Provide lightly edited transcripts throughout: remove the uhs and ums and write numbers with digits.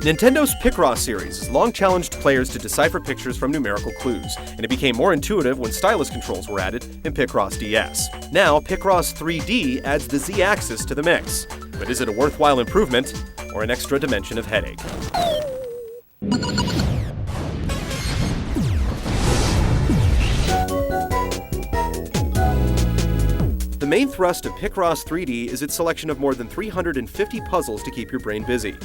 Nintendo's Picross series has long challenged players to decipher pictures from numerical clues, and it became more intuitive when stylus controls were added in Picross DS. Now, Picross 3D adds the Z-axis to the mix. But is it a worthwhile improvement, or an extra dimension of headache? The main thrust of Picross 3D is its selection of more than 350 puzzles to keep your brain busy.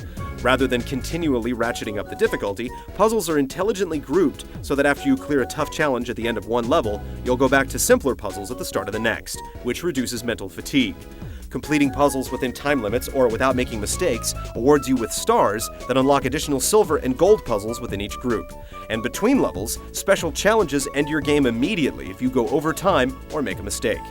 Rather than continually ratcheting up the difficulty, puzzles are intelligently grouped so that after you clear a tough challenge at the end of one level, you'll go back to simpler puzzles at the start of the next, which reduces mental fatigue. Completing puzzles within time limits or without making mistakes awards you with stars that unlock additional silver and gold puzzles within each group. And between levels, special challenges end your game immediately if you go over time or make a mistake.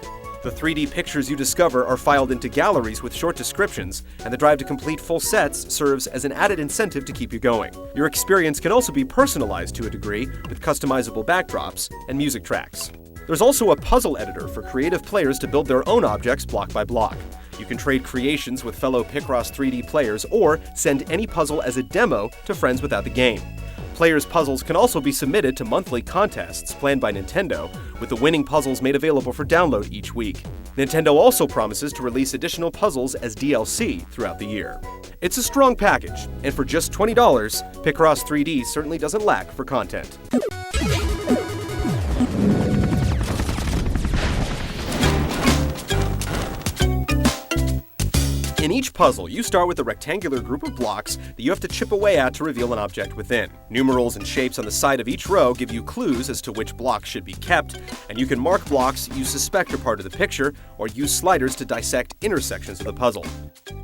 The 3D pictures you discover are filed into galleries with short descriptions, and the drive to complete full sets serves as an added incentive to keep you going. Your experience can also be personalized to a degree with customizable backdrops and music tracks. There's also a puzzle editor for creative players to build their own objects block by block. You can trade creations with fellow Picross 3D players or send any puzzle as a demo to friends without the game. Players' puzzles can also be submitted to monthly contests planned by Nintendo, with the winning puzzles made available for download each week. Nintendo also promises to release additional puzzles as DLC throughout the year. It's a strong package, and for just $20, Picross 3D certainly doesn't lack for content. In each puzzle, you start with a rectangular group of blocks that you have to chip away at to reveal an object within. Numerals and shapes on the side of each row give you clues as to which blocks should be kept, and you can mark blocks you suspect are part of the picture, or use sliders to dissect intersections of the puzzle.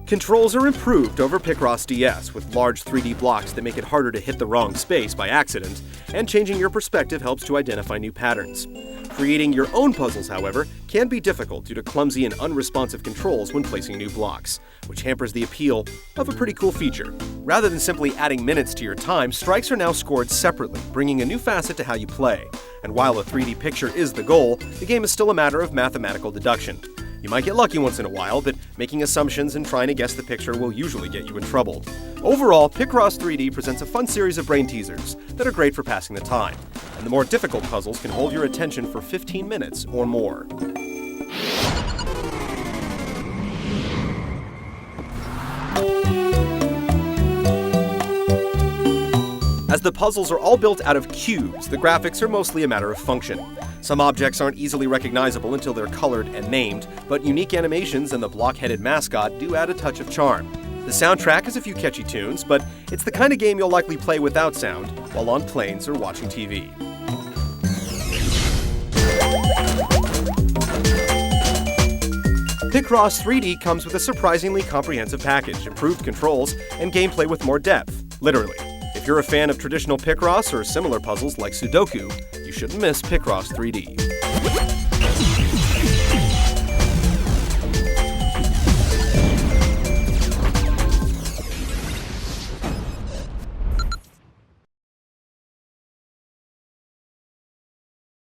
Controls are improved over Picross DS with large 3D blocks that make it harder to hit the wrong space by accident, and changing your perspective helps to identify new patterns. Creating your own puzzles, however, can be difficult due to clumsy and unresponsive controls when placing new blocks, which hampers the appeal of a pretty cool feature. Rather than simply adding minutes to your time, strikes are now scored separately, bringing a new facet to how you play. And while a 3D picture is the goal, the game is still a matter of mathematical deduction. You might get lucky once in a while, but making assumptions and trying to guess the picture will usually get you in trouble. Overall, Picross 3D presents a fun series of brain teasers that are great for passing the time, and the more difficult puzzles can hold your attention for 15 minutes or more. As the puzzles are all built out of cubes, the graphics are mostly a matter of function. Some objects aren't easily recognizable until they're colored and named, but unique animations and the block-headed mascot do add a touch of charm. The soundtrack has a few catchy tunes, but it's the kind of game you'll likely play without sound while on planes or watching TV. Picross 3D comes with a surprisingly comprehensive package, improved controls, and gameplay with more depth, literally. If you're a fan of traditional Picross or similar puzzles like Sudoku, you shouldn't miss Picross 3D.